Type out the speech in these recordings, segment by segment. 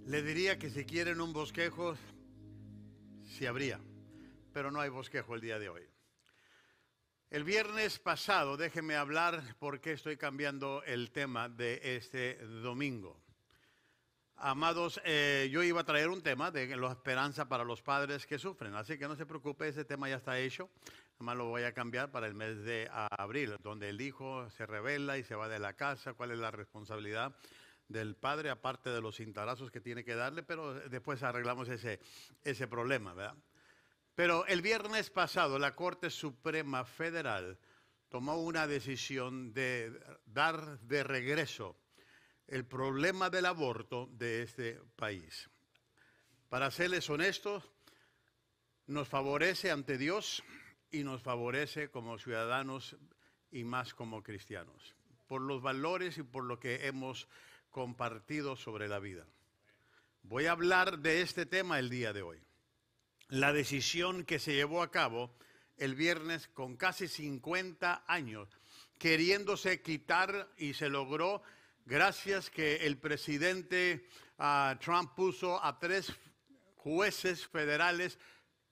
Le diría que si quieren un bosquejo, sí habría, pero no hay bosquejo el día de hoy. El viernes pasado, déjenme hablar por qué estoy cambiando el tema de este domingo. Amados, yo iba a traer un tema de la esperanza para los padres que sufren, así que no se preocupe, ese tema ya está hecho. Además lo voy a cambiar para el mes de abril, donde el hijo se rebela y se va de la casa, cuál es la responsabilidad del padre, aparte de los cintarazos que tiene que darle, pero después arreglamos ese problema, ¿verdad? Pero el viernes pasado la Corte Suprema Federal tomó una decisión de dar de regreso el problema del aborto de este país. Para serles honestos, nos favorece ante Dios y nos favorece como ciudadanos y más como cristianos, por los valores y por lo que hemos compartido sobre la vida. Voy a hablar de este tema el día de hoy. La decisión que se llevó a cabo el viernes con casi 50 años, queriéndose quitar, y se logró gracias que el presidente Trump puso a 3 jueces federales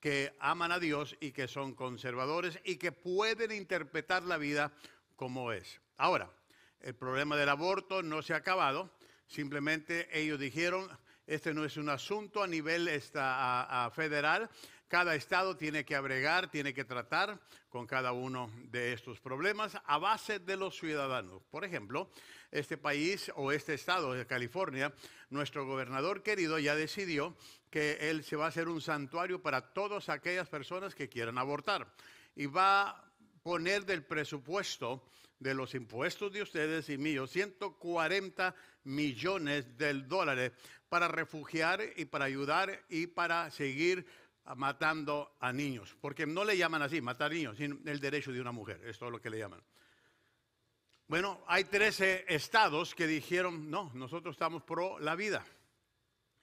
que aman a Dios y que son conservadores y que pueden interpretar la vida como es. Ahora, el problema del aborto no se ha acabado, simplemente ellos dijeron, este no es un asunto a nivel federal. Cada estado tiene que bregar, tiene que tratar con cada uno de estos problemas a base de los ciudadanos. Por ejemplo, este país o este estado de California, nuestro gobernador querido ya decidió que él se va a hacer un santuario para todas aquellas personas que quieran abortar. Y va a poner del presupuesto de los impuestos de ustedes y míos, 140 millones de dólares para refugiar y para ayudar y para seguir matando a niños. Porque no le llaman así, matar niños, sino el derecho de una mujer, es todo lo que le llaman. Bueno, hay 13 estados que dijeron, no, nosotros estamos pro la vida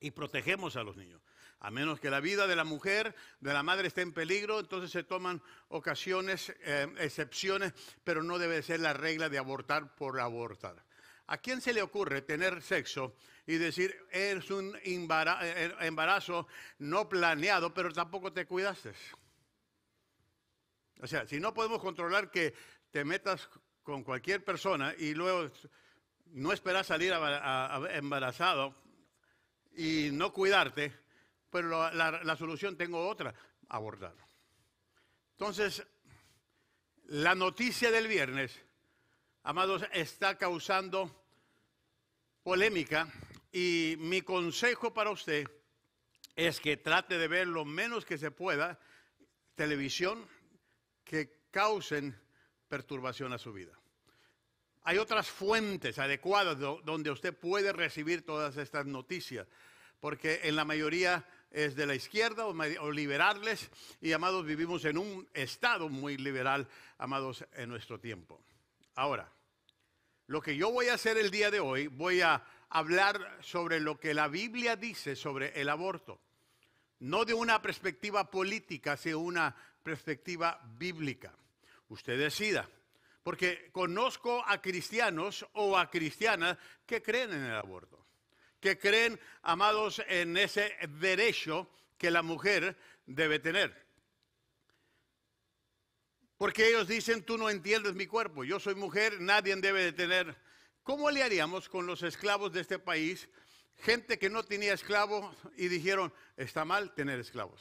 y protegemos a los niños. A menos que la vida de la mujer, de la madre esté en peligro, entonces se toman ocasiones, excepciones, pero no debe ser la regla de abortar por abortar. ¿A quién se le ocurre tener sexo y decir, es un embarazo no planeado, pero tampoco te cuidaste? O sea, si no podemos controlar que te metas con cualquier persona y luego no esperas salir embarazado y no cuidarte, pues la solución tengo otra, abortar. Entonces, la noticia del viernes, amados, está causando polémica y mi consejo para usted es que trate de ver lo menos que se pueda televisión que causen perturbación a su vida. Hay otras fuentes adecuadas donde usted puede recibir todas estas noticias, porque en la mayoría es de la izquierda o liberales, y amados, vivimos en un estado muy liberal, amados, en nuestro tiempo. Ahora, lo que yo voy a hacer el día de hoy, voy a hablar sobre lo que la Biblia dice sobre el aborto. No de una perspectiva política, sino una perspectiva bíblica. Usted decida. Porque conozco a cristianos o a cristianas que creen en el aborto. Que creen, amados, en ese derecho que la mujer debe tener. Porque ellos dicen, tú no entiendes mi cuerpo, yo soy mujer, nadie debe de tener. ¿Cómo le haríamos con los esclavos de este país? Gente que no tenía esclavos y dijeron, está mal tener esclavos.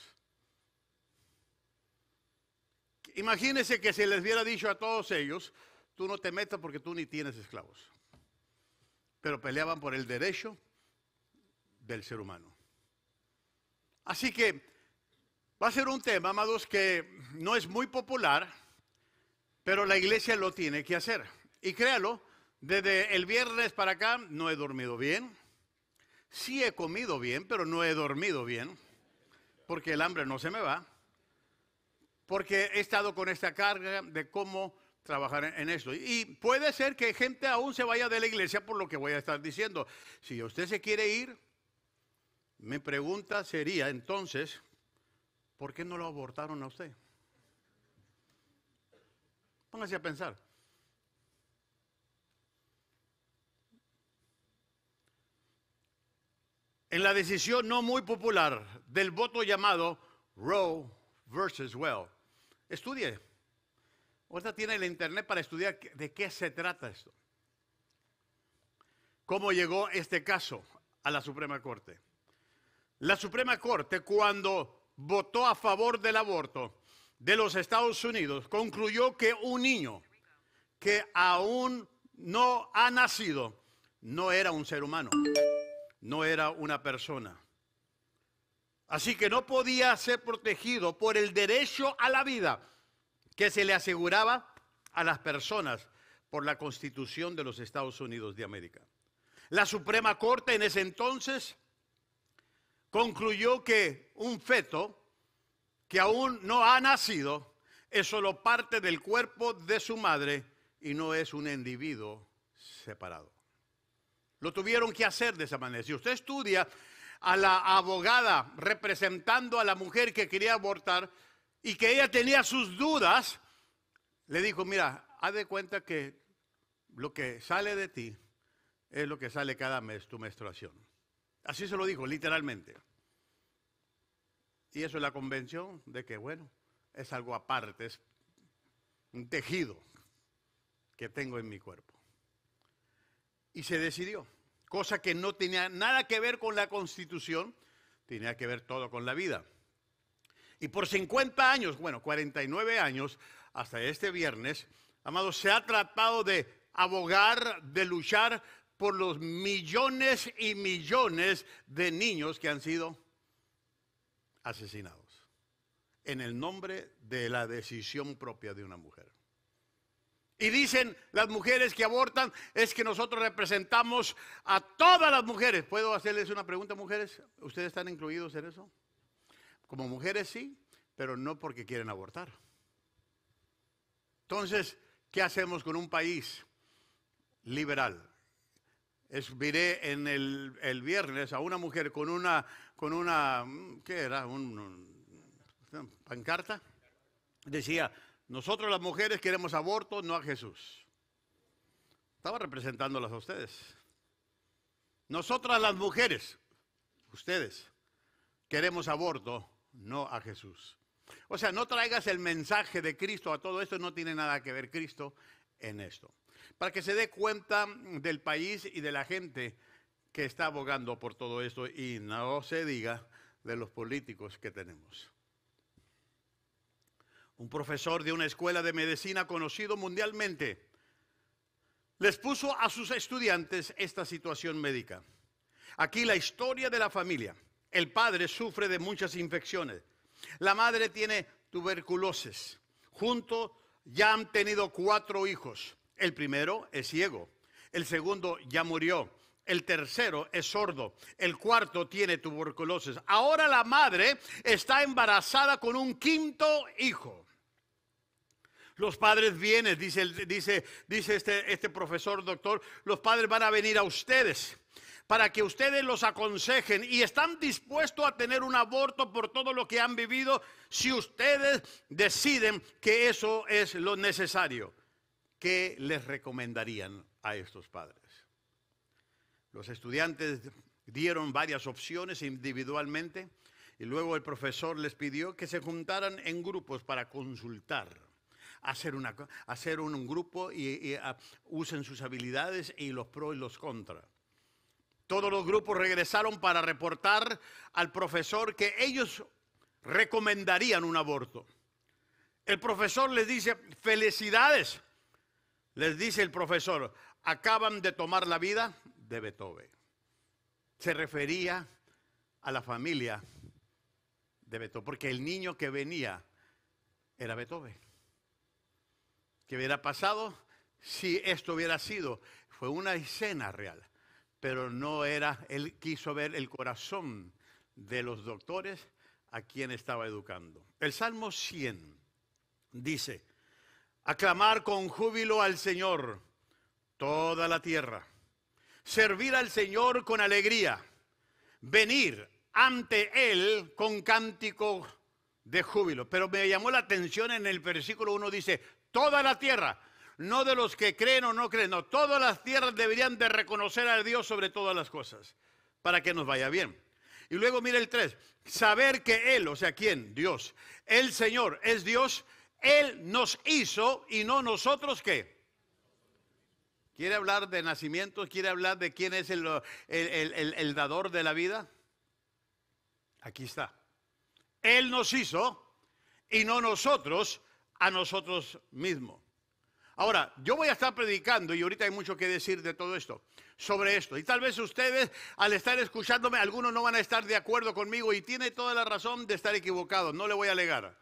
Imagínense que se les hubiera dicho a todos ellos, tú no te metas porque tú ni tienes esclavos. Pero peleaban por el derecho del ser humano. Así que va a ser un tema, amados, que no es muy popular, pero la iglesia lo tiene que hacer. Y créalo, desde el viernes para acá no he dormido bien. Sí he comido bien, pero no he dormido bien, porque el hambre no se me va. Porque he estado con esta carga de cómo trabajar en esto. Y puede ser que gente aún se vaya de la iglesia por lo que voy a estar diciendo. Si usted se quiere ir, mi pregunta sería entonces, ¿por qué no lo abortaron a usted? Póngase a pensar. en la decisión no muy popular del voto llamado Roe versus Wade. Estudie. Ahorita tiene el internet para estudiar de qué se trata esto. ¿Cómo llegó este caso a la Suprema Corte? La Suprema Corte, cuando votó a favor del aborto de los Estados Unidos, concluyó que un niño que aún no ha nacido no era un ser humano, no era una persona. Así que no podía ser protegido por el derecho a la vida que se le aseguraba a las personas por la Constitución de los Estados Unidos de América. La Suprema Corte en ese entonces concluyó que un feto que aún no ha nacido es solo parte del cuerpo de su madre y no es un individuo separado. Lo tuvieron que hacer de esa manera. Si usted estudia a la abogada representando a la mujer que quería abortar y que ella tenía sus dudas, le dijo, mira, haz de cuenta que lo que sale de ti es lo que sale cada mes, tu menstruación. Así se lo dijo, literalmente. Y eso es la convención de que, bueno, es algo aparte, es un tejido que tengo en mi cuerpo. Y se decidió, cosa que no tenía nada que ver con la Constitución, tenía que ver todo con la vida. Y por 50 años, bueno, 49 años, hasta este viernes, amados, se ha tratado de abogar, de luchar por los millones y millones de niños que han sido asesinados en el nombre de la decisión propia de una mujer. Y dicen las mujeres que abortan, es que nosotros representamos a todas las mujeres. ¿Puedo hacerles una pregunta, mujeres? ¿Ustedes están incluidos en eso? Como mujeres sí, pero no porque quieren abortar. Entonces, ¿qué hacemos con un país liberal? Miré en el viernes a una mujer con una ¿qué era? Una pancarta. Decía, nosotros las mujeres queremos aborto, no a Jesús. Estaba representándolas a ustedes. Nosotras las mujeres, ustedes, queremos aborto, no a Jesús. O sea, no traigas el mensaje de Cristo a todo esto, no tiene nada que ver Cristo en esto. Para que se dé cuenta del país y de la gente que está abogando por todo esto y no se diga de los políticos que tenemos. Un profesor de una escuela de medicina conocido mundialmente les puso a sus estudiantes esta situación médica. Aquí la historia de la familia. El padre sufre de muchas infecciones. La madre tiene tuberculosis. Juntos ya han tenido 4 hijos. El primero es ciego. El segundo ya murió. El tercero es sordo. El cuarto tiene tuberculosis. Ahora la madre está embarazada con un 5º hijo. Los padres vienen, dice este profesor, doctor, los padres van a venir a ustedes para que ustedes los aconsejen y están dispuestos a tener un aborto por todo lo que han vivido si ustedes deciden que eso es lo necesario. ¿Qué les recomendarían a estos padres? Los estudiantes dieron varias opciones individualmente y luego el profesor les pidió que se juntaran en grupos para consultar. Hacer un grupo y usen sus habilidades y los pros y los contras. Todos los grupos regresaron para reportar al profesor que ellos recomendarían un aborto. El profesor les dice, felicidades. Les dice el profesor, acaban de tomar la vida de Beethoven. Se refería a la familia de Beethoven, porque el niño que venía era Beethoven. ¿Qué hubiera pasado si esto hubiera sido? Fue una escena real, pero no era, él quiso ver el corazón de los doctores a quien estaba educando. El Salmo 100 dice, aclamar con júbilo al Señor toda la tierra, servir al Señor con alegría, venir ante Él con cántico de júbilo. Pero me llamó la atención en el versículo 1 dice, toda la tierra, no de los que creen o no creen, no, todas las tierras deberían de reconocer a Dios sobre todas las cosas. para que nos vaya bien. Y luego mire el 3, saber que Él, o sea, ¿quién? Dios. El Señor es Dios, Él nos hizo y no nosotros, ¿qué? ¿Quiere hablar de nacimiento? ¿Quiere hablar de quién es el dador de la vida? Aquí está. Él nos hizo y no nosotros a nosotros mismos. Ahora, yo voy a estar predicando, y ahorita hay mucho que decir de todo esto, sobre esto. Y tal vez ustedes, al estar escuchándome, algunos no van a estar de acuerdo conmigo y tiene toda la razón de estar equivocado, no le voy a alegar.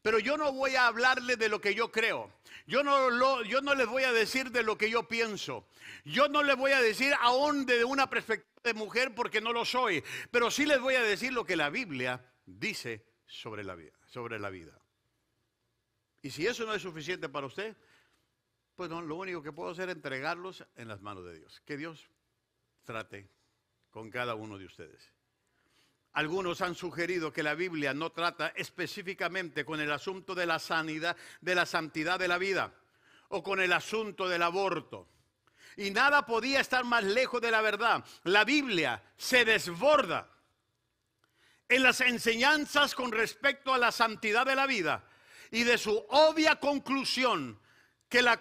Pero yo no voy a hablarle de lo que yo creo. Yo no les voy a decir de lo que yo pienso. Yo no les voy a decir aún de una perspectiva de mujer porque no lo soy. Pero sí les voy a decir lo que la Biblia dice sobre la vida. Y si eso no es suficiente para usted, pues no, lo único que puedo hacer es entregarlos en las manos de Dios. Que Dios trate con cada uno de ustedes. Algunos han sugerido que la Biblia no trata específicamente con el asunto de la sanidad, de la santidad de la vida, o con el asunto del aborto. Y nada podía estar más lejos de la verdad. La Biblia se desborda en las enseñanzas con respecto a la santidad de la vida y de su obvia conclusión que la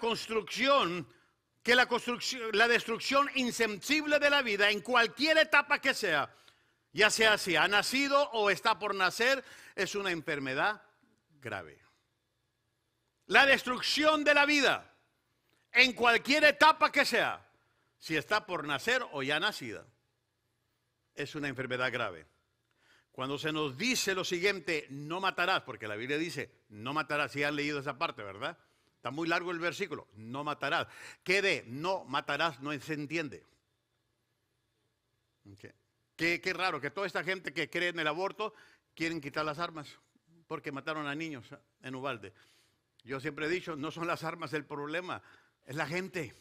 destrucción insensible de la vida en cualquier etapa que sea, ya sea si ha nacido o está por nacer, es una enfermedad grave. La destrucción de la vida, en cualquier etapa que sea, si está por nacer o ya nacida, es una enfermedad grave. Cuando se nos dice lo siguiente, no matarás, porque la Biblia dice, no matarás, si han leído esa parte, ¿verdad? Está muy largo el versículo, no matarás. ¿Qué de no matarás no se entiende? Okay. Qué raro que toda esta gente que cree en el aborto quieren quitar las armas porque mataron a niños en Uvalde. Yo siempre he dicho, no son las armas el problema, es la gente.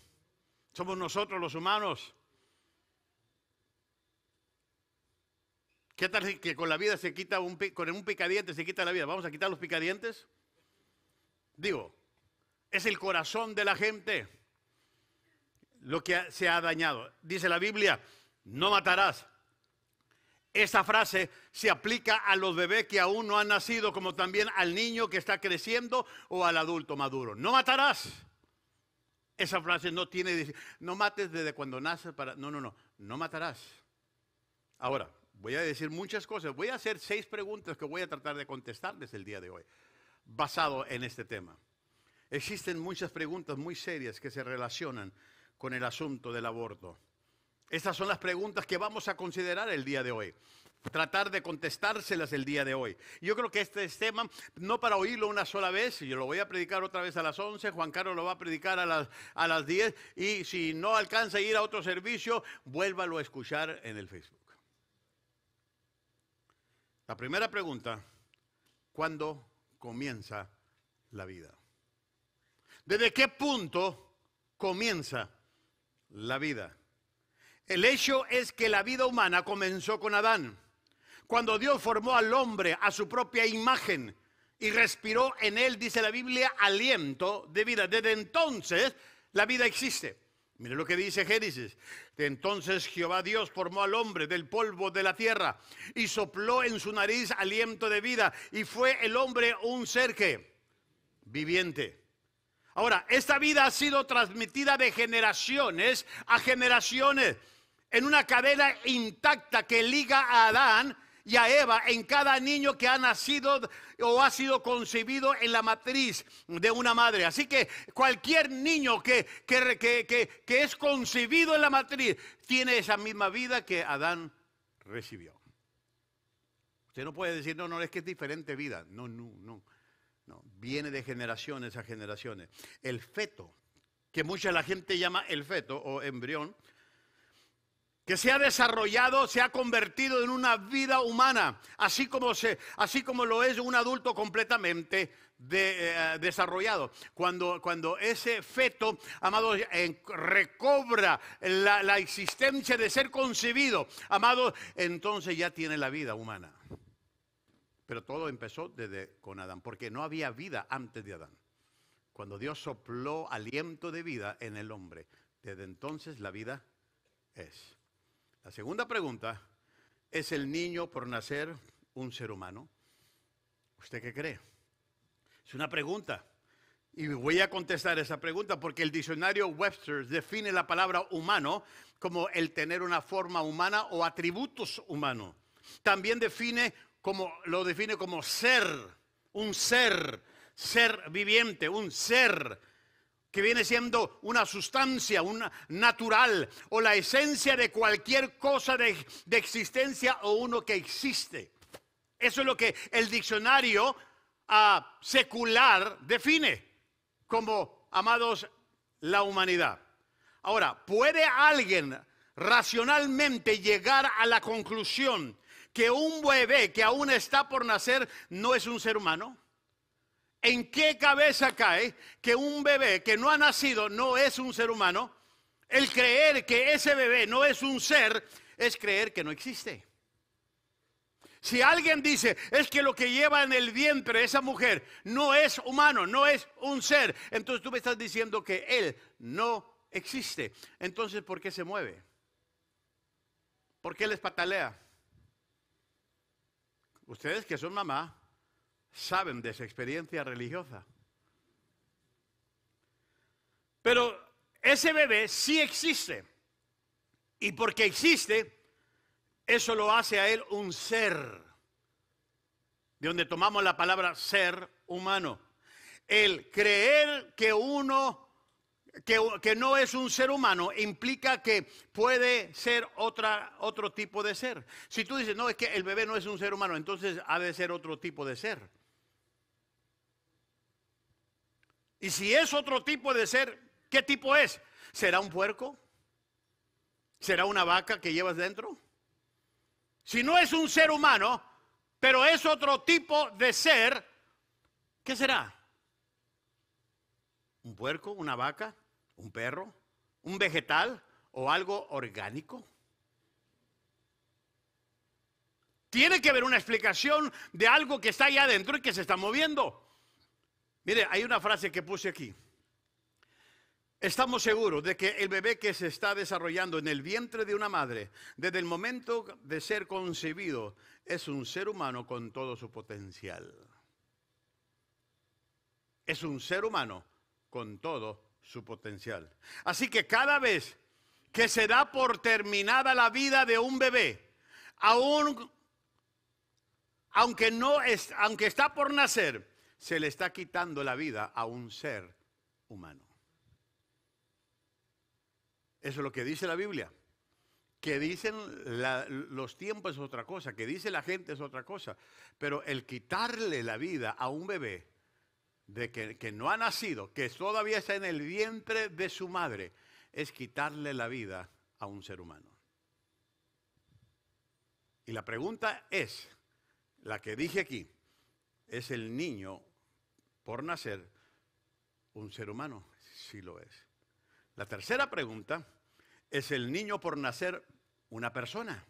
Somos nosotros los humanos. ¿Qué tal que con la vida se quita con un picadiente se quita la vida? ¿Vamos a quitar los picadientes? Digo, es el corazón de la gente lo que se ha dañado. Dice la Biblia, no matarás. Esta frase se aplica a los bebés que aún no han nacido, como también al niño que está creciendo o al adulto maduro. No matarás. Esa frase no tiene, no mates desde cuando naces para, no matarás. Ahora, voy a decir muchas cosas. Voy a hacer 6 preguntas que voy a tratar de contestarles el día de hoy, basado en este tema. Existen muchas preguntas muy serias que se relacionan con el asunto del aborto. Estas son las preguntas que vamos a considerar el día de hoy. Tratar de contestárselas el día de hoy. Yo creo que este es tema, no para oírlo una sola vez, yo lo voy a predicar otra vez a las 11, Juan Carlos lo va a predicar a las 10, y si no alcanza a ir a otro servicio, vuélvalo a escuchar en el Facebook. La primera pregunta, ¿cuándo comienza la vida? ¿Desde qué punto comienza la vida? El hecho es que la vida humana comenzó con Adán, cuando Dios formó al hombre a su propia imagen y respiró en él, dice la Biblia, aliento de vida. Desde entonces la vida existe. Mire lo que dice Génesis. De entonces Jehová Dios formó al hombre del polvo de la tierra y sopló en su nariz aliento de vida, y fue el hombre un ser que viviente. Ahora, esta vida ha sido transmitida de generaciones a generaciones en una cadena intacta que liga a Adán y a Eva en cada niño que ha nacido o ha sido concebido en la matriz de una madre. Así que cualquier niño que es concebido en la matriz tiene esa misma vida que Adán recibió. Usted no puede decir, no, es que es diferente vida. No, viene de generaciones a generaciones. El feto, que mucha la gente llama el feto o embrión, que se ha desarrollado, se ha convertido en una vida humana, así como lo es un adulto completamente desarrollado. Cuando ese feto, amado, recobra la existencia de ser concebido, amado, entonces ya tiene la vida humana. Pero todo empezó con Adán, porque no había vida antes de Adán. Cuando Dios sopló aliento de vida en el hombre, desde entonces la vida es. La segunda pregunta, ¿es el niño por nacer un ser humano? ¿Usted qué cree? Es una pregunta. Y voy a contestar esa pregunta porque el diccionario Webster define la palabra humano como el tener una forma humana o atributos humanos. También lo define como ser, un ser viviente, un ser que viene siendo una sustancia, una natural o la esencia de cualquier cosa de existencia o uno que existe. Eso es lo que el diccionario secular define como, amados, la humanidad. Ahora, ¿puede alguien racionalmente llegar a la conclusión que un bebé que aún está por nacer no es un ser humano? ¿En qué cabeza cae que un bebé que no ha nacido no es un ser humano? El creer que ese bebé no es un ser es creer que no existe. Si alguien dice, es que lo que lleva en el vientre esa mujer no es humano, no es un ser, entonces tú me estás diciendo que él no existe. Entonces, ¿por qué se mueve? ¿Por qué les patalea? Ustedes que son mamá saben de esa experiencia religiosa. Pero ese bebé sí existe. Y porque existe, eso lo hace a él un ser. De donde tomamos la palabra ser humano. El creer que uno, que no es un ser humano, implica que puede ser otro tipo de ser. Si tú dices, no, es que el bebé no es un ser humano, entonces ha de ser otro tipo de ser. Y si es otro tipo de ser, ¿qué tipo es? ¿Será un puerco? ¿Será una vaca que llevas dentro? Si no es un ser humano, pero es otro tipo de ser, ¿qué será? ¿Un puerco? ¿Una vaca? ¿Un perro? ¿Un vegetal? ¿O algo orgánico? Tiene que haber una explicación de algo que está allá adentro y que se está moviendo. Mire, hay una frase que puse aquí. Estamos seguros de que el bebé que se está desarrollando en el vientre de una madre, desde el momento de ser concebido, es un ser humano con todo su potencial. Es un ser humano con todo su potencial. Así que cada vez que se da por terminada la vida de un bebé, aunque está por nacer, se le está quitando la vida a un ser humano. Eso es lo que dice la Biblia. Que dicen los tiempos es otra cosa, que dice la gente es otra cosa. Pero el quitarle la vida a un bebé que no ha nacido, que todavía está en el vientre de su madre, es quitarle la vida a un ser humano. Y la pregunta es, la que dije aquí, ¿es el niño por nacer un ser humano? Sí lo es. La tercera pregunta, ¿es el niño por nacer una persona?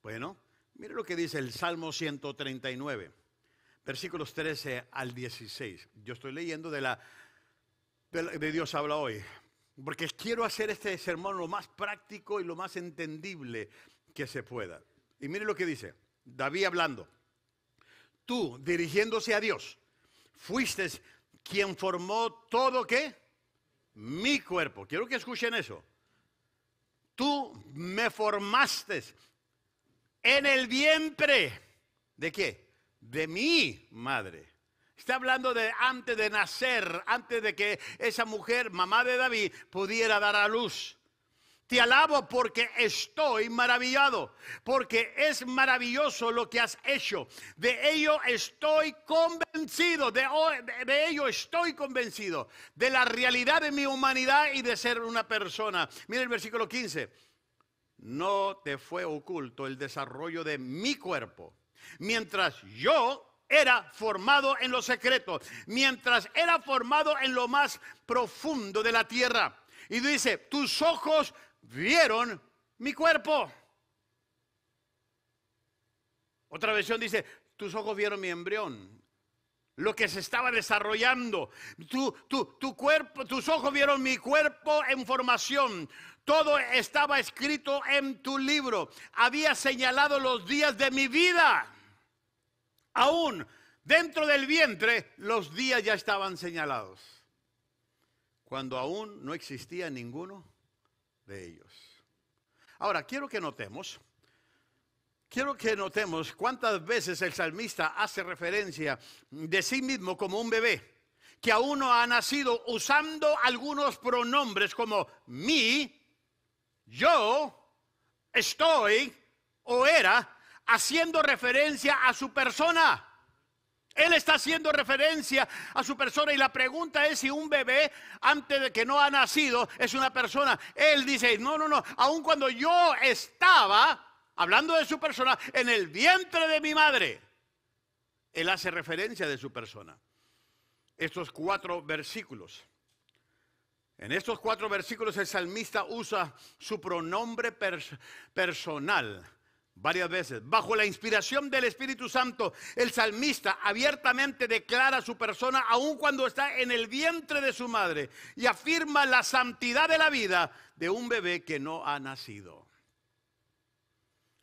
Bueno, mire lo que dice el Salmo 139, versículos 13 al 16. Yo estoy leyendo de Dios habla hoy, porque quiero hacer este sermón lo más práctico y lo más entendible que se pueda. Y mire lo que dice, David hablando. Tú, dirigiéndose a Dios, fuiste quien formó todo, ¿qué? Mi cuerpo. Quiero que escuchen eso. Tú me formaste en el vientre. ¿De qué? De mi madre. Está hablando de antes de nacer, antes de que esa mujer, mamá de David, pudiera dar a luz. Te alabo porque estoy maravillado, porque es maravilloso lo que has hecho. De ello estoy convencido, de ello estoy convencido, de la realidad de mi humanidad y de ser una persona. Mira el versículo 15. No te fue oculto el desarrollo de mi cuerpo, mientras yo era formado en lo secreto, mientras era formado en lo más profundo de la tierra. Y dice, tus ojos vieron mi cuerpo. Otra versión dice, tus ojos vieron mi embrión, lo que se estaba desarrollando. Tu cuerpo, tus ojos vieron mi cuerpo en formación. Todo estaba escrito en tu libro. Había señalado los días de mi vida. Aún dentro del vientre, los días ya estaban señalados, cuando aún no existía ninguno de ellos. Ahora, quiero que notemos cuántas veces el salmista hace referencia de sí mismo como un bebé, que aún no ha nacido, usando algunos pronombres como mi, yo, estoy o era, haciendo referencia a su persona. Él está haciendo referencia a su persona, y la pregunta es si un bebé antes de que no ha nacido es una persona. Él dice, no, aun cuando yo estaba, hablando de su persona, en el vientre de mi madre, él hace referencia de su persona. Estos 4 versículos. En estos 4 versículos el salmista usa su pronombre personal varias veces. Bajo la inspiración del Espíritu Santo, el salmista abiertamente declara su persona aun cuando está en el vientre de su madre, y afirma la santidad de la vida de un bebé que no ha nacido.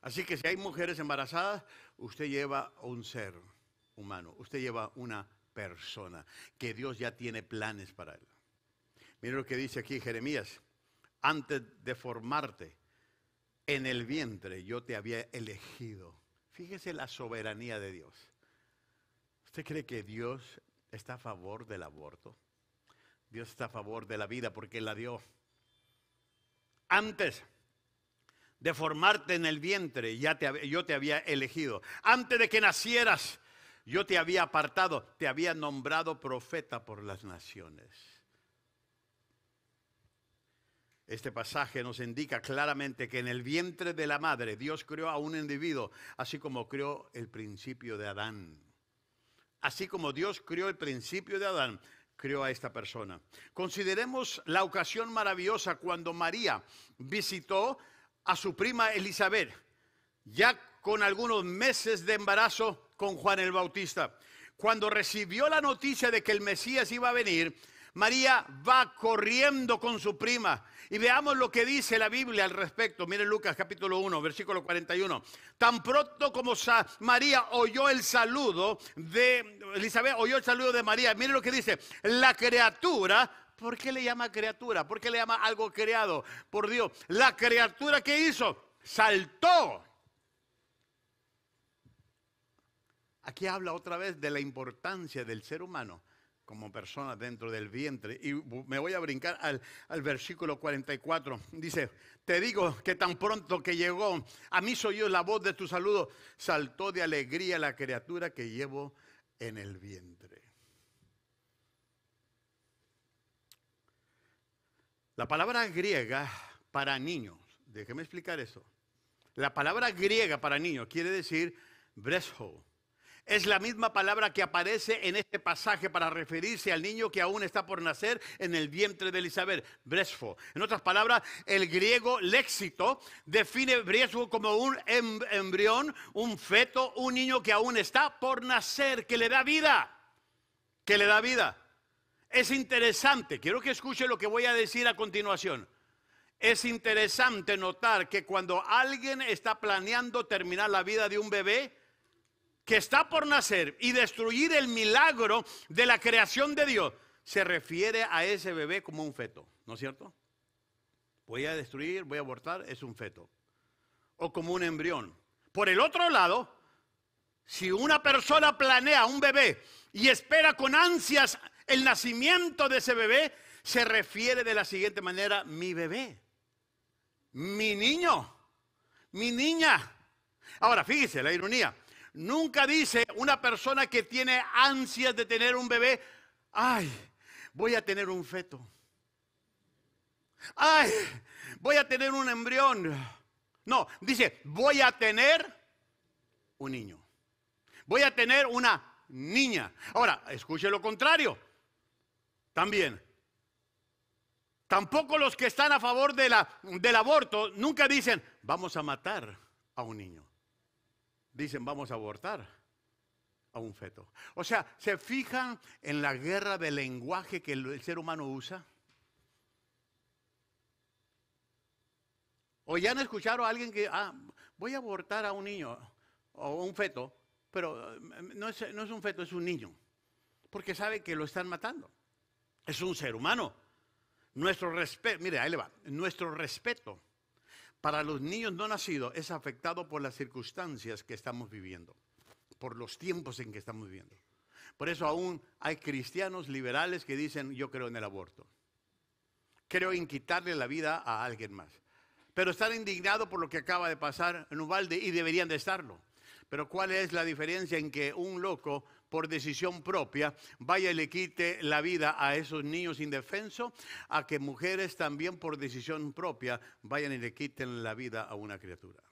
Así que si hay mujeres embarazadas, usted lleva un ser humano, usted lleva una persona que Dios ya tiene planes para él. Mire lo que dice aquí Jeremías: antes de formarte en el vientre yo te había elegido. Fíjese la soberanía de Dios. ¿Usted cree que Dios está a favor del aborto? Dios está a favor de la vida porque Él la dio. Antes de formarte en el vientre yo te había elegido. Antes de que nacieras yo te había apartado, te había nombrado profeta por las naciones. Este pasaje nos indica claramente que en el vientre de la madre Dios creó a un individuo, así como creó el principio de Adán. Así como Dios creó el principio de Adán, creó a esta persona. Consideremos la ocasión maravillosa cuando María visitó a su prima Elizabeth, ya con algunos meses de embarazo con Juan el Bautista. Cuando recibió la noticia de que el Mesías iba a venir, María va corriendo con su prima. Y veamos lo que dice la Biblia al respecto. Miren Lucas capítulo 1, versículo 41. Tan pronto como María oyó el saludo de Elizabeth, oyó el saludo de María. Miren lo que dice: la criatura. ¿Por qué le llama criatura? ¿Por qué le llama algo creado por Dios? La criatura que hizo, saltó. Aquí habla otra vez de la importancia del ser humano como persona dentro del vientre. Y me voy a brincar al versículo 44. Dice: te digo que tan pronto que llegó a mí soy yo la voz de tu saludo, saltó de alegría la criatura que llevo en el vientre. La palabra griega para niños, déjeme explicar eso. La palabra griega para niños quiere decir bresho. Es la misma palabra que aparece en este pasaje para referirse al niño que aún está por nacer en el vientre de Elizabeth, bresfo. En otras palabras, el griego léxico define bresfo como un embrión, un feto, un niño que aún está por nacer, que le da vida, que le da vida. Es interesante, quiero que escuche lo que voy a decir a continuación. Es interesante notar que cuando alguien está planeando terminar la vida de un bebé que está por nacer y destruir el milagro de la creación de Dios, se refiere a ese bebé como un feto, ¿no es cierto? Voy a destruir, voy a abortar, es un feto. O como un embrión. Por el otro lado, si una persona planea un bebé y espera con ansias el nacimiento de ese bebé, se refiere de la siguiente manera: mi bebé, mi niño, mi niña. Ahora, fíjese la ironía. Nunca dice una persona que tiene ansias de tener un bebé: ay, voy a tener un feto. Ay, voy a tener un embrión. No, dice: voy a tener un niño. Voy a tener una niña. Ahora, escuche lo contrario. También. Tampoco los que están a favor del aborto nunca dicen: vamos a matar a un niño. Dicen: vamos a abortar a un feto. O sea, ¿se fijan en la guerra de lenguaje que el ser humano usa? O ya han escuchado a alguien que, voy a abortar a un niño o un feto, pero no es un feto, es un niño. Porque sabe que lo están matando. Es un ser humano. Nuestro respeto, mire, ahí le va. Nuestro respeto para los niños no nacidos es afectado por las circunstancias que estamos viviendo, por los tiempos en que estamos viviendo. Por eso aún hay cristianos liberales que dicen, yo creo en el aborto. Creo en quitarle la vida a alguien más. Pero están indignados por lo que acaba de pasar en Uvalde y deberían de estarlo. Pero ¿cuál es la diferencia en que un loco, por decisión propia, vaya y le quite la vida a esos niños indefensos, a que mujeres también por decisión propia vayan y le quiten la vida a una criatura?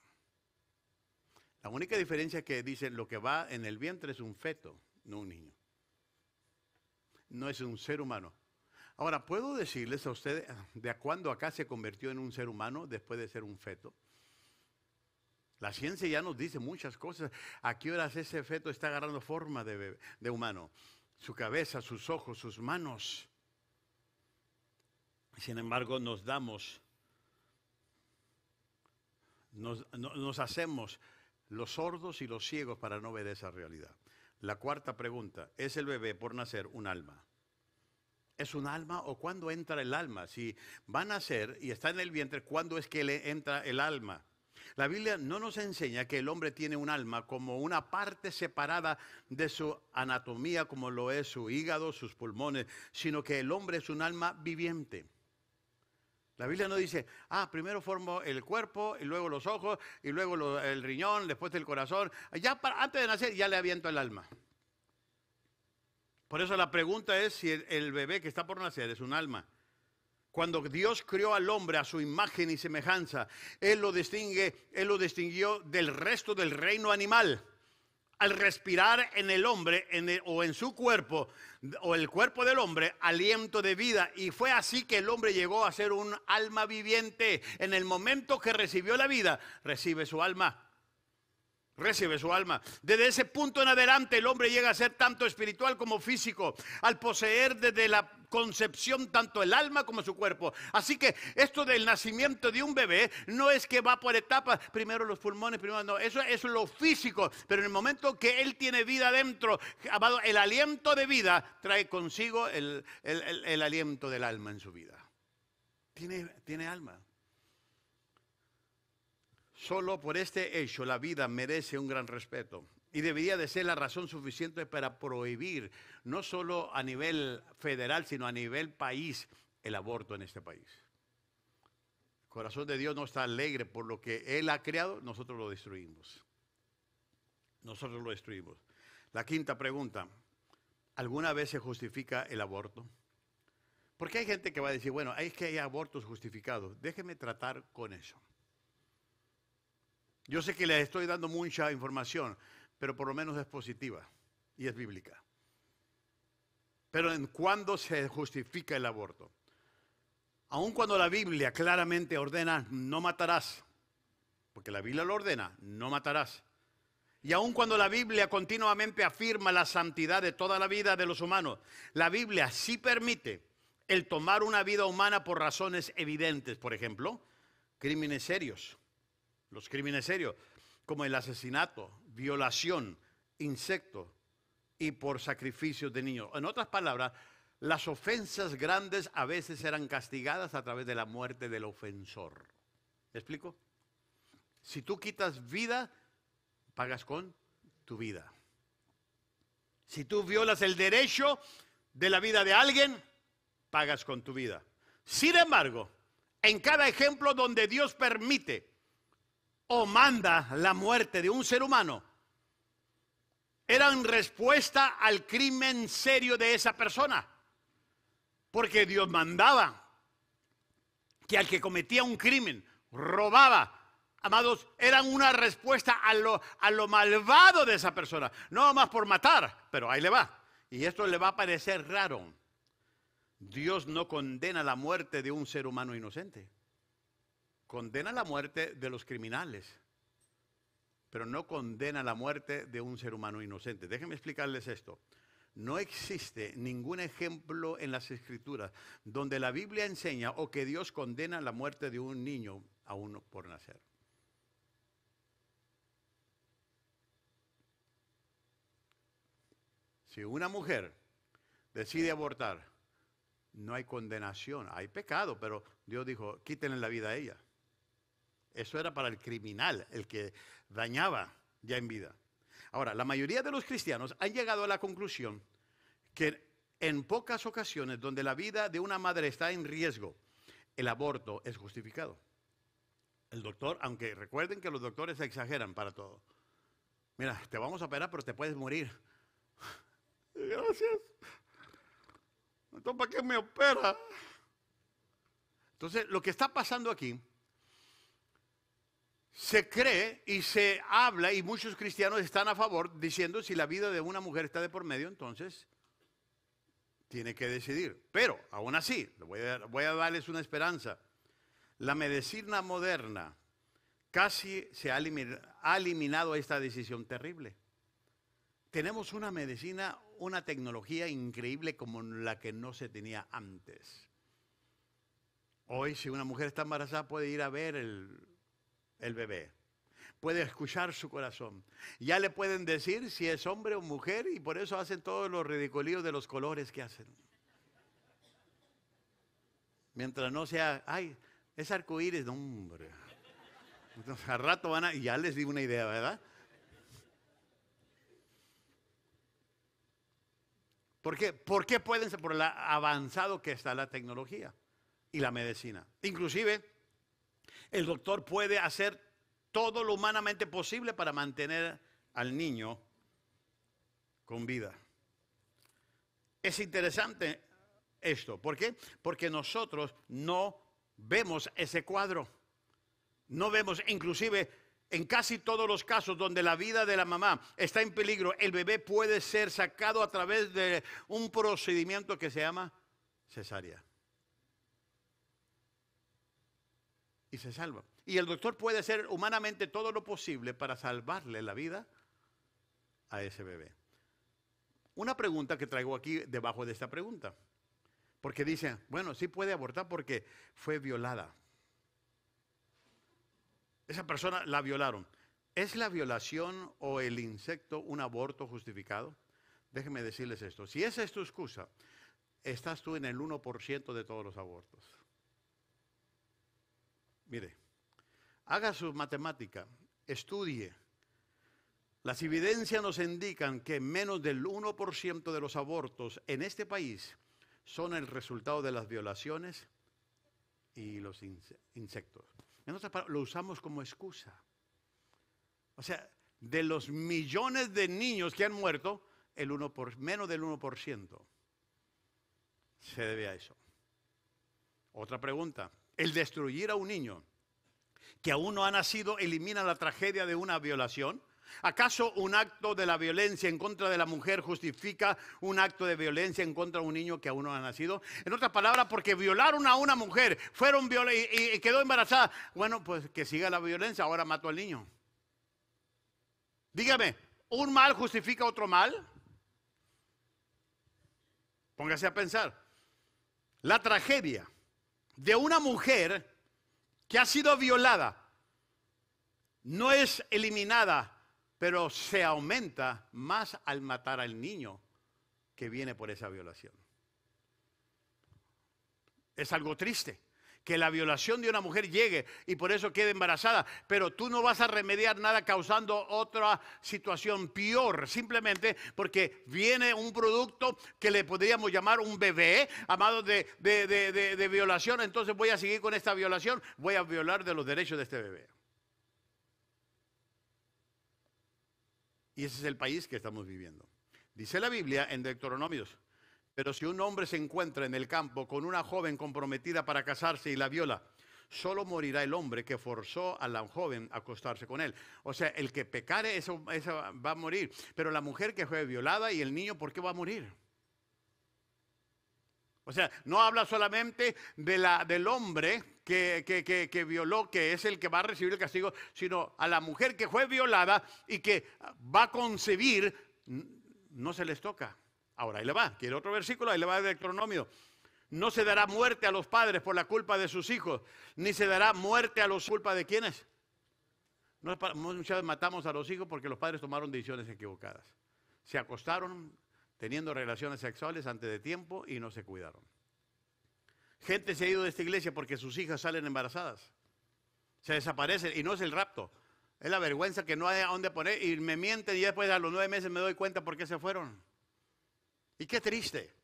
La única diferencia es que dicen lo que va en el vientre es un feto, no un niño. No es un ser humano. Ahora, ¿puedo decirles a ustedes de cuándo acá se convirtió en un ser humano después de ser un feto? La ciencia ya nos dice muchas cosas. ¿A qué horas ese feto está agarrando forma de humano? Su cabeza, sus ojos, sus manos. Sin embargo, nos hacemos los sordos y los ciegos para no ver esa realidad. La cuarta pregunta, ¿es el bebé por nacer un alma? ¿Es un alma o cuándo entra el alma? Si va a nacer y está en el vientre, ¿cuándo es que le entra el alma? La Biblia no nos enseña que el hombre tiene un alma como una parte separada de su anatomía, como lo es su hígado, sus pulmones, sino que el hombre es un alma viviente. La Biblia no dice, primero formo el cuerpo, y luego los ojos, y luego el riñón, después el corazón. Antes de nacer ya le aviento el alma. Por eso la pregunta es si el bebé que está por nacer es un alma. Cuando Dios creó al hombre a su imagen y semejanza, Él lo distinguió del resto del reino animal. Al respirar en el hombre o en su cuerpo, o el cuerpo del hombre, aliento de vida. Y fue así que el hombre llegó a ser un alma viviente. En el momento que recibió la vida, recibe su alma. Recibe su alma. Desde ese punto en adelante el hombre llega a ser tanto espiritual como físico, al poseer desde la concepción tanto el alma como su cuerpo. Así que esto del nacimiento de un bebé no es que va por etapas, primero los pulmones, no, eso es lo físico, pero en el momento que él tiene vida dentro, el aliento de vida trae consigo el aliento del alma en su vida. Tiene alma. Solo por este hecho la vida merece un gran respeto y debería de ser la razón suficiente para prohibir, no solo a nivel federal, sino a nivel país, el aborto en este país. El corazón de Dios no está alegre por lo que Él ha creado, nosotros lo destruimos. Nosotros lo destruimos. La quinta pregunta, ¿alguna vez se justifica el aborto? Porque hay gente que va a decir, bueno, es que hay abortos justificados. Déjeme tratar con eso. Yo sé que les estoy dando mucha información, pero por lo menos es positiva y es bíblica. Pero ¿en cuándo se justifica el aborto? Aun cuando la Biblia claramente ordena no matarás, porque la Biblia lo ordena, no matarás. Y aun cuando la Biblia continuamente afirma la santidad de toda la vida de los humanos, la Biblia sí permite el tomar una vida humana por razones evidentes. Por ejemplo, crímenes serios. Los crímenes serios, como el asesinato, violación, insecto y por sacrificios de niños. En otras palabras, las ofensas grandes a veces eran castigadas a través de la muerte del ofensor. ¿Me explico? Si tú quitas vida, pagas con tu vida. Si tú violas el derecho de la vida de alguien, pagas con tu vida. Sin embargo, en cada ejemplo donde Dios permite o manda la muerte de un ser humano, era en respuesta al crimen serio de esa persona. Porque Dios mandaba que al que cometía un crimen, robaba, amados, eran una respuesta a lo malvado de esa persona. No más por matar, pero ahí le va. Y esto le va a parecer raro. Dios no condena la muerte de un ser humano inocente. Condena la muerte de los criminales, pero no condena la muerte de un ser humano inocente. Déjenme explicarles esto. No existe ningún ejemplo en las Escrituras donde la Biblia enseña o que Dios condena la muerte de un niño aún por nacer. Si una mujer decide abortar, no hay condenación, hay pecado, pero Dios dijo, quítenle la vida a ella. Eso era para el criminal, el que dañaba ya en vida. Ahora, la mayoría de los cristianos han llegado a la conclusión que en pocas ocasiones donde la vida de una madre está en riesgo, el aborto es justificado. El doctor, aunque recuerden que los doctores exageran para todo. Mira, te vamos a operar, pero te puedes morir. Gracias. Entonces, ¿para qué me opera? Entonces, lo que está pasando aquí, se cree y se habla, y muchos cristianos están a favor, diciendo si la vida de una mujer está de por medio, entonces tiene que decidir. Pero, aún así, voy a darles una esperanza. La medicina moderna casi se ha eliminado esta decisión terrible. Tenemos una medicina, una tecnología increíble como la que no se tenía antes. Hoy, si una mujer está embarazada, puede ir a ver el bebé. Puede escuchar su corazón. Ya le pueden decir si es hombre o mujer y por eso hacen todos los ridiculillos de los colores que hacen. Mientras no sea, ay, es arcoíris, no, hombre. Entonces, al rato van a, y ya les di una idea, ¿verdad? ¿Por qué? ¿Por qué pueden ser? Por lo avanzado que está la tecnología y la medicina. Inclusive, el doctor puede hacer todo lo humanamente posible para mantener al niño con vida. Es interesante esto. ¿Por qué? Porque nosotros no vemos ese cuadro. No vemos, inclusive, en casi todos los casos donde la vida de la mamá está en peligro, el bebé puede ser sacado a través de un procedimiento que se llama cesárea. Y se salva. Y el doctor puede hacer humanamente todo lo posible para salvarle la vida a ese bebé. Una pregunta que traigo aquí debajo de esta pregunta. Porque dicen, bueno, sí puede abortar porque fue violada. Esa persona la violaron. ¿Es la violación o el insecto un aborto justificado? Déjenme decirles esto. Si esa es tu excusa, estás tú en el 1% de todos los abortos. Mire, haga su matemática, estudie. Las evidencias nos indican que menos del 1% de los abortos en este país son el resultado de las violaciones y los insectos. En otras palabras, lo usamos como excusa. O sea, de los millones de niños que han muerto, menos del 1% se debe a eso. Otra pregunta. El destruir a un niño que aún no ha nacido elimina la tragedia de una violación. ¿Acaso un acto de la violencia en contra de la mujer justifica un acto de violencia en contra de un niño que aún no ha nacido? En otras palabras, porque violaron a una mujer, y quedó embarazada. Bueno, pues que siga la violencia, ahora mato al niño. Dígame, ¿un mal justifica otro mal? Póngase a pensar. La tragedia de una mujer que ha sido violada no es eliminada, pero se aumenta más al matar al niño que viene por esa violación. Es algo triste que la violación de una mujer llegue y por eso quede embarazada, pero tú no vas a remediar nada causando otra situación peor, simplemente porque viene un producto que le podríamos llamar un bebé, amado de violación, entonces voy a seguir con esta violación, voy a violar de los derechos de este bebé. Y ese es el país que estamos viviendo. Dice la Biblia en Deuteronomios, pero si un hombre se encuentra en el campo con una joven comprometida para casarse y la viola, solo morirá el hombre que forzó a la joven a acostarse con él. O sea, el que pecare, eso va a morir. Pero la mujer que fue violada y el niño, ¿por qué va a morir? O sea, no habla solamente del hombre que violó, que es el que va a recibir el castigo, sino a la mujer que fue violada y que va a concebir, no se les toca. Ahora, ahí le va, quiere otro versículo, ahí le va de Deuteronomio. No se dará muerte a los padres por la culpa de sus hijos, ni se dará muerte a los culpa de quiénes. Muchas veces matamos a los hijos porque los padres tomaron decisiones equivocadas. Se acostaron teniendo relaciones sexuales antes de tiempo y no se cuidaron. Gente se ha ido de esta iglesia porque sus hijas salen embarazadas. Se desaparecen y no es el rapto. Es la vergüenza que no hay a dónde poner y me mienten y después a los 9 meses me doy cuenta por qué se fueron. Y qué triste.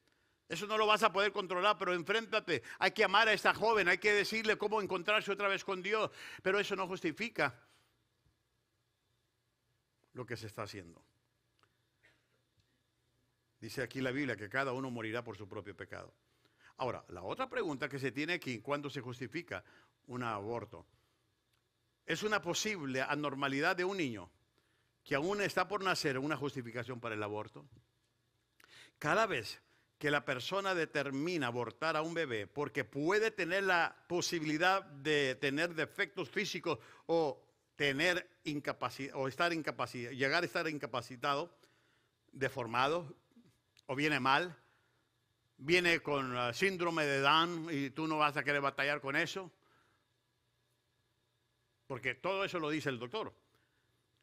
Eso no lo vas a poder controlar, pero enfréntate. Hay que amar a esta joven, hay que decirle cómo encontrarse otra vez con Dios. Pero eso no justifica lo que se está haciendo. Dice aquí la Biblia que cada uno morirá por su propio pecado. Ahora, la otra pregunta que se tiene aquí, ¿cuándo se justifica un aborto? ¿Es una posible anormalidad de un niño que aún está por nacer una justificación para el aborto? Cada vez que la persona determina abortar a un bebé porque puede tener la posibilidad de tener defectos físicos o tener incapacidad o llegar a estar incapacitado, deformado, o viene mal, viene con síndrome de Down y tú no vas a querer batallar con eso, porque todo eso lo dice el doctor.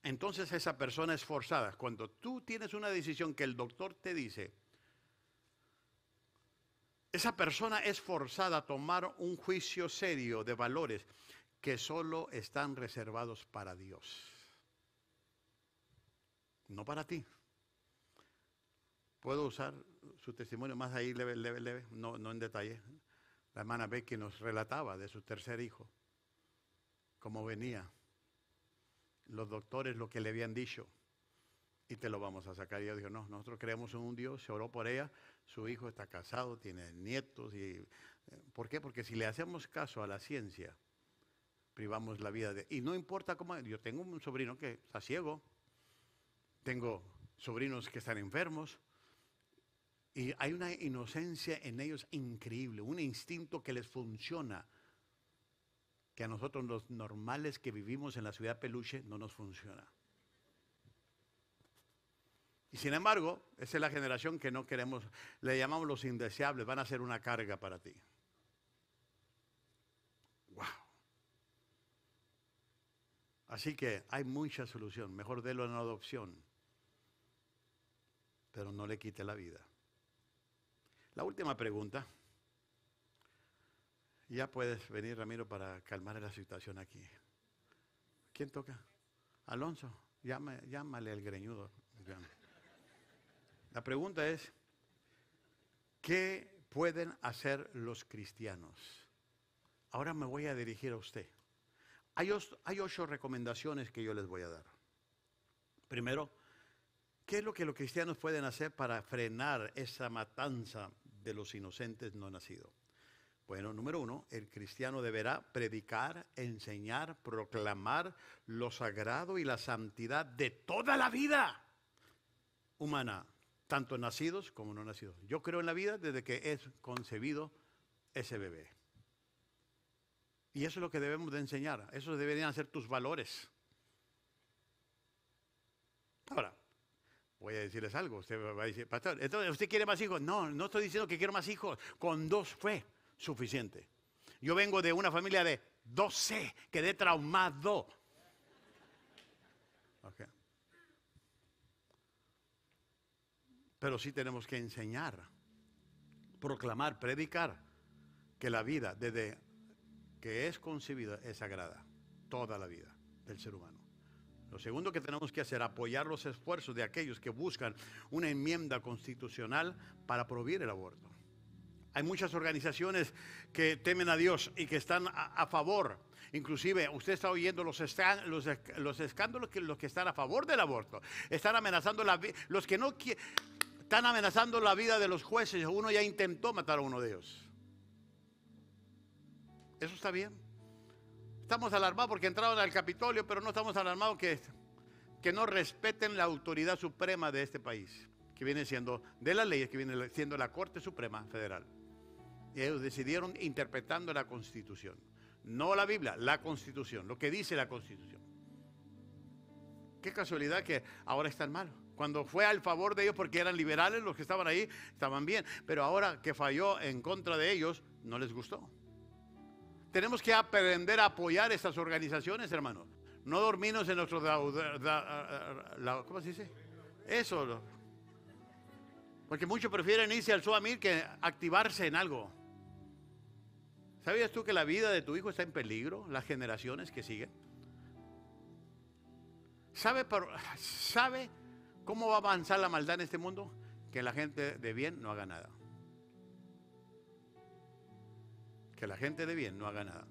Entonces esa persona es forzada. Cuando tú tienes una decisión que el doctor te dice, esa persona es forzada a tomar un juicio serio de valores que solo están reservados para Dios, no para ti. ¿Puedo usar su testimonio más ahí leve? No en detalle. La hermana Becky nos relataba de su tercer hijo, cómo venía, los doctores lo que le habían dicho, y te lo vamos a sacar. Y ella dijo, no, nosotros creemos en un Dios, se oró por ella, su hijo está casado, tiene nietos. ¿Por qué? Porque si le hacemos caso a la ciencia, privamos la vida de... Y no importa cómo... Yo tengo un sobrino que está ciego, tengo sobrinos que están enfermos, y hay una inocencia en ellos increíble, un instinto que les funciona, que a nosotros los normales que vivimos en la ciudad peluche no nos funciona. Y sin embargo, esa es la generación que no queremos, le llamamos los indeseables, van a ser una carga para ti. Wow. Así que hay mucha solución, mejor délo en adopción, pero no le quite la vida. La última pregunta. Ya puedes venir, Ramiro, para calmar la situación aquí. ¿Quién toca? Alonso, llámale al greñudo. La pregunta es, ¿qué pueden hacer los cristianos? Ahora me voy a dirigir a usted. Hay 8 recomendaciones que yo les voy a dar. Primero, ¿qué es lo que los cristianos pueden hacer para frenar esa matanza de los inocentes no nacidos? Bueno, número 1, el cristiano deberá predicar, enseñar, proclamar lo sagrado y la santidad de toda la vida humana, tanto nacidos como no nacidos. Yo creo en la vida desde que es concebido ese bebé. Y eso es lo que debemos de enseñar. Esos deberían ser tus valores. Ahora, voy a decirles algo. Usted va a decir, pastor, entonces, ¿usted quiere más hijos? No, no estoy diciendo que quiero más hijos. Con 2 fue suficiente. Yo vengo de una familia de 12, quedé traumado. Okay. Pero sí tenemos que enseñar, proclamar, predicar que la vida desde que es concebida es sagrada, toda la vida del ser humano. Lo segundo que tenemos que hacer es apoyar los esfuerzos de aquellos que buscan una enmienda constitucional para prohibir el aborto. Hay muchas organizaciones que temen a Dios y que están a favor. Inclusive, usted está oyendo los escándalos que los que están a favor del aborto. Están amenazando los que no están amenazando la vida de los jueces. Uno ya intentó matar a uno de ellos. ¿Eso está bien? Estamos alarmados porque entraron al Capitolio, pero no estamos alarmados que no respeten la autoridad suprema de este país, que viene siendo de las leyes, que viene siendo la Corte Suprema Federal. Y ellos decidieron interpretando la Constitución, no la Biblia, la Constitución, lo que dice la Constitución. Qué casualidad que ahora están mal. Cuando fue al favor de ellos porque eran liberales, los que estaban ahí estaban bien. Pero ahora que falló en contra de ellos, no les gustó. Tenemos que aprender a apoyar estas organizaciones, hermanos. No dormirnos en nuestro... ¿cómo se dice? Eso. Porque muchos prefieren irse al Suamir que activarse en algo. ¿Sabías tú que la vida de tu hijo está en peligro? Las generaciones que siguen. ¿Sabe cómo va a avanzar la maldad en este mundo? Que la gente de bien no haga nada. Que la gente de bien no haga nada.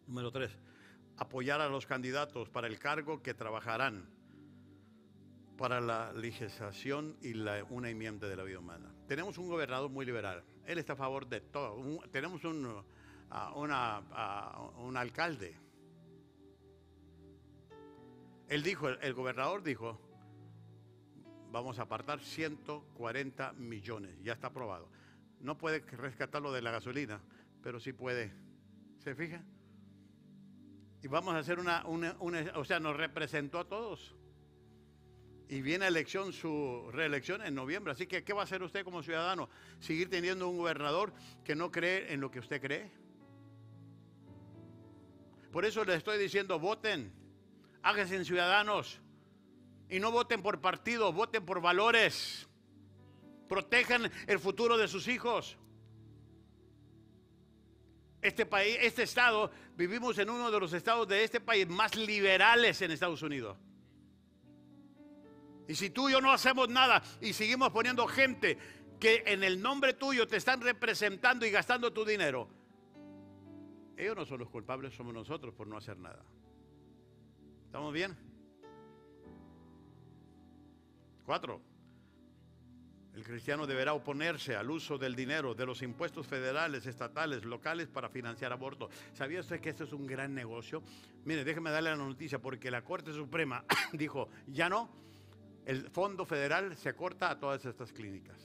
Número 3. Apoyar a los candidatos para el cargo que trabajarán para la legislación y una enmienda de la vida humana. Tenemos un gobernador muy liberal. Él está a favor de todo. Tenemos un alcalde. Él dijo, el gobernador dijo, vamos a apartar 140 millones. Ya está aprobado. No puede rescatarlo de la gasolina, pero sí puede. ¿Se fija? Y vamos a hacer o sea, nos representó a todos. Y viene elección, su reelección en noviembre. Así que, ¿qué va a hacer usted como ciudadano? ¿Seguir teniendo un gobernador que no cree en lo que usted cree? Por eso le estoy diciendo, voten, háganse ciudadanos. Y no voten por partidos, voten por valores. Protejan el futuro de sus hijos. Este país, este estado, vivimos en uno de los estados de este país más liberales en Estados Unidos. Y si tú y yo no hacemos nada y seguimos poniendo gente que en el nombre tuyo te están representando y gastando tu dinero, ellos no son los culpables, somos nosotros por no hacer nada. ¿Estamos bien? 4. El cristiano deberá oponerse al uso del dinero, de los impuestos federales, estatales, locales para financiar abortos. ¿Sabía usted que esto es un gran negocio? Mire, déjeme darle la noticia porque la Corte Suprema dijo, ya no. El fondo federal se corta a todas estas clínicas.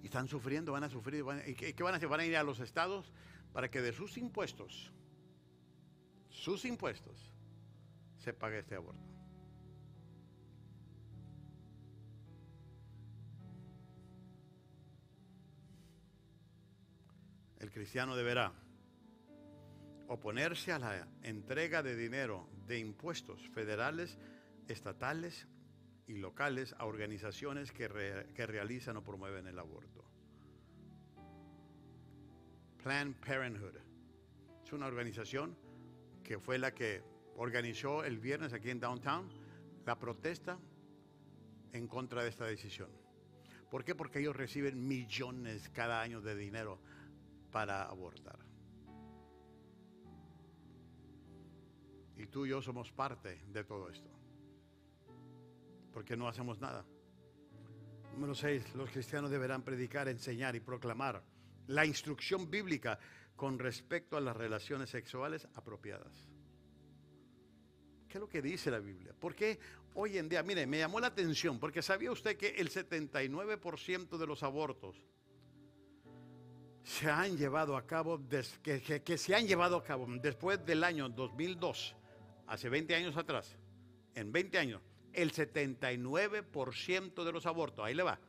Y están sufriendo, van a sufrir. ¿Y qué van a hacer? Van a ir a los estados para que de sus impuestos, se pague este aborto. El cristiano deberá oponerse a la entrega de dinero de impuestos federales, estatales y locales a organizaciones que realizan o promueven el aborto. Planned Parenthood es una organización que fue la que organizó el viernes aquí en Downtown la protesta en contra de esta decisión. ¿Por qué? Porque ellos reciben millones cada año de dinero para abortar. Y tú y yo somos parte de todo esto. Porque no hacemos nada. Número 6. Los cristianos deberán predicar, enseñar y proclamar la instrucción bíblica con respecto a las relaciones sexuales apropiadas. ¿Qué es lo que dice la Biblia? Porque hoy en día, mire, me llamó la atención, porque ¿sabía usted que el 79% de los abortos se han llevado a cabo, que se han llevado a cabo después del año 2002, hace 20 años atrás, en 20 años, el 79% de los abortos, ahí le va,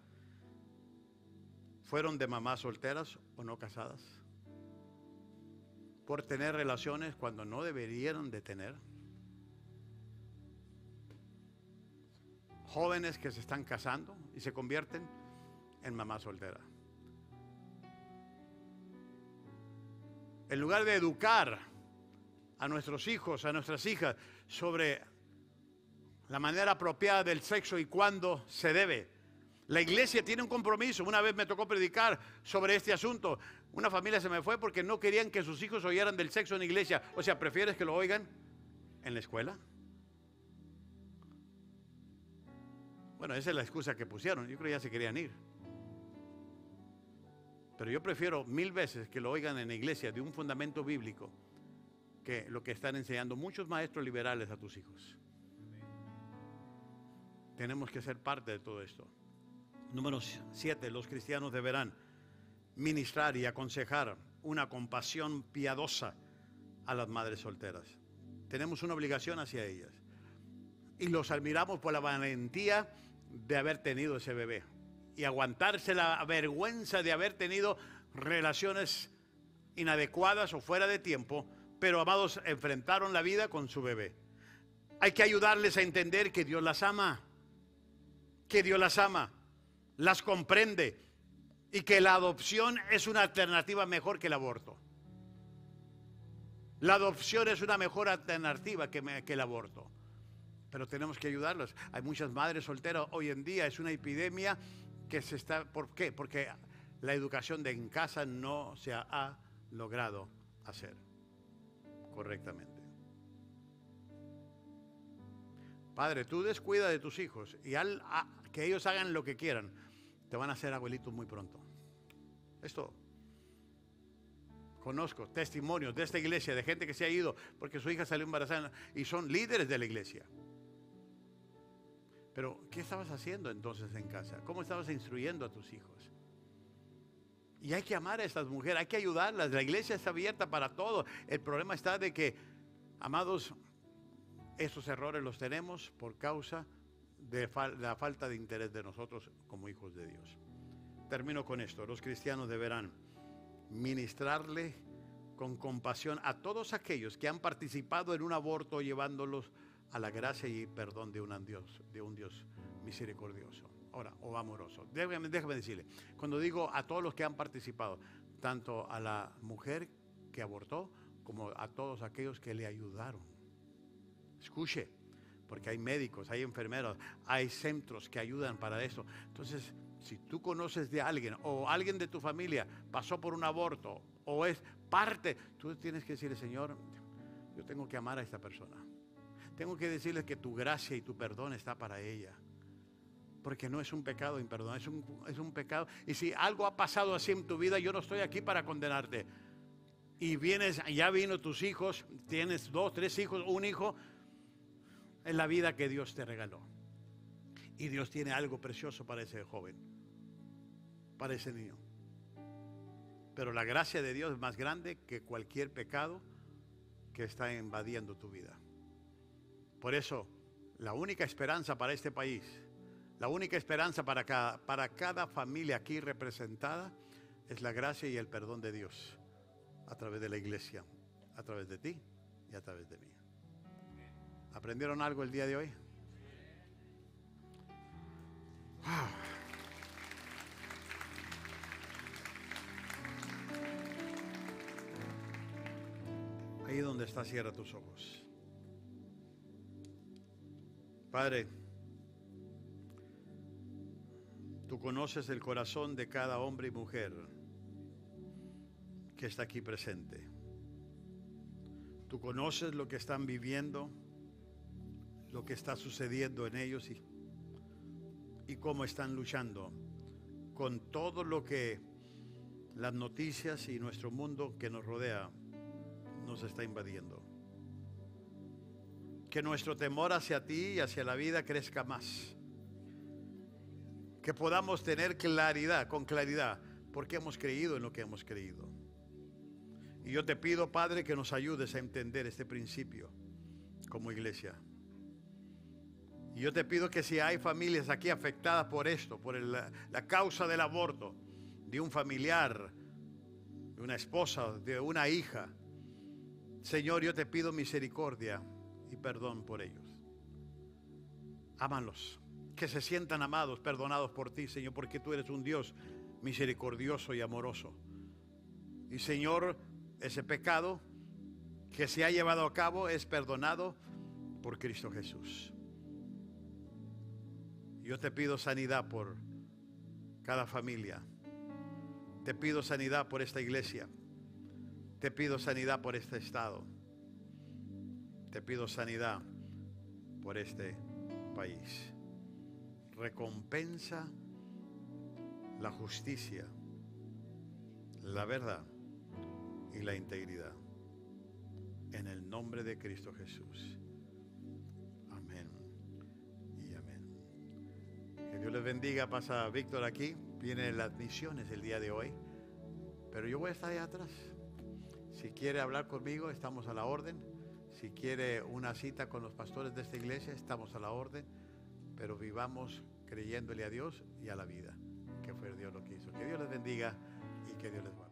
fueron de mamás solteras o no casadas, por tener relaciones cuando no deberían de tener, jóvenes que se están casando y se convierten en mamás solteras. En lugar de educar a nuestros hijos, a nuestras hijas, sobre la manera apropiada del sexo y cuándo se debe. La iglesia tiene un compromiso. Una vez me tocó predicar sobre este asunto. Una familia se me fue porque no querían que sus hijos oyeran del sexo en la iglesia. O sea, ¿prefieres que lo oigan en la escuela? Bueno, esa es la excusa que pusieron. Yo creo que ya se querían ir. Pero yo prefiero 1000 veces que lo oigan en la iglesia de un fundamento bíblico que lo que están enseñando muchos maestros liberales a tus hijos. Tenemos que ser parte de todo esto. Número 7. Los cristianos deberán ministrar y aconsejar una compasión piadosa a las madres solteras. Tenemos una obligación hacia ellas. Y los admiramos por la valentía de haber tenido ese bebé y aguantarse la vergüenza de haber tenido relaciones inadecuadas o fuera de tiempo, pero amados, enfrentaron la vida con su bebé. Hay que ayudarles a entender que Dios las ama, que Dios las ama, las comprende y que la adopción es una alternativa mejor que el aborto. La adopción es una mejor alternativa que el aborto. Pero tenemos que ayudarlas. Hay muchas madres solteras hoy en día, es una epidemia que se está... ¿Por qué? Porque la educación en casa no se ha logrado hacer correctamente. Padre, tú descuida de tus hijos y que ellos hagan lo que quieran, te van a hacer abuelitos muy pronto. Esto conozco testimonios de esta iglesia de gente que se ha ido porque su hija salió embarazada y son líderes de la iglesia. Pero, ¿qué estabas haciendo entonces en casa? ¿Cómo estabas instruyendo a tus hijos? Y hay que amar a estas mujeres, hay que ayudarlas. La iglesia está abierta para todo. El problema está de que, amados, estos errores los tenemos por causa de la falta de interés de nosotros como hijos de Dios. Termino con esto. Los cristianos deberán ministrarle con compasión a todos aquellos que han participado en un aborto, llevándolos a la gracia y perdón de un Dios misericordioso, ahora, o amoroso. Déjame decirle, cuando digo a todos los que han participado, tanto a la mujer que abortó, como a todos aquellos que le ayudaron. Escuche, porque hay médicos, hay enfermeros, hay centros que ayudan para eso. Entonces, si tú conoces de alguien o alguien de tu familia pasó por un aborto o es parte, tú tienes que decirle, Señor, yo tengo que amar a esta persona. Tengo que decirle que tu gracia y tu perdón está para ella. Porque no es un pecado imperdonar, es un pecado. Y si algo ha pasado así en tu vida, yo no estoy aquí para condenarte. Y ya vino tus hijos, tienes 2, 3 hijos, un hijo, en la vida que Dios te regaló. Y Dios tiene algo precioso para ese joven, para ese niño. Pero la gracia de Dios es más grande que cualquier pecado que está invadiendo tu vida. Por eso, la única esperanza para este país, la única esperanza para cada familia aquí representada, es la gracia y el perdón de Dios a través de la iglesia, a través de ti y a través de mí. ¿Aprendieron algo el día de hoy? Wow. Ahí donde está, cierra tus ojos. Padre, tú conoces el corazón de cada hombre y mujer que está aquí presente. Tú conoces lo que están viviendo, lo que está sucediendo en ellos y cómo están luchando con todo lo que las noticias y nuestro mundo que nos rodea nos está invadiendo. Que nuestro temor hacia ti y hacia la vida crezca más. Que podamos tener con claridad, porque hemos creído en lo que hemos creído. Y yo te pido, Padre, que nos ayudes a entender este principio como iglesia. Y yo te pido que si hay familias aquí afectadas por esto, por la causa del aborto, de un familiar, de una esposa, de una hija, Señor, yo te pido misericordia y perdón por ellos. Ámalos, que se sientan amados, perdonados por ti, Señor, porque tú eres un Dios misericordioso y amoroso. Y Señor, ese pecado que se ha llevado a cabo es perdonado por Cristo Jesús. Yo te pido sanidad por cada familia. Te pido sanidad por esta iglesia. Te pido sanidad por este estado. Te pido sanidad por este país. Recompensa la justicia, la verdad y la integridad. En el nombre de Cristo Jesús. Amén y amén. Que Dios les bendiga. Pasa Víctor aquí. Vienen las misiones el día de hoy. Pero yo voy a estar allá atrás. Si quiere hablar conmigo, estamos a la orden. Si quiere una cita con los pastores de esta iglesia, estamos a la orden, pero vivamos creyéndole a Dios y a la vida, que fue Dios lo que hizo. Que Dios les bendiga y que Dios les guarde.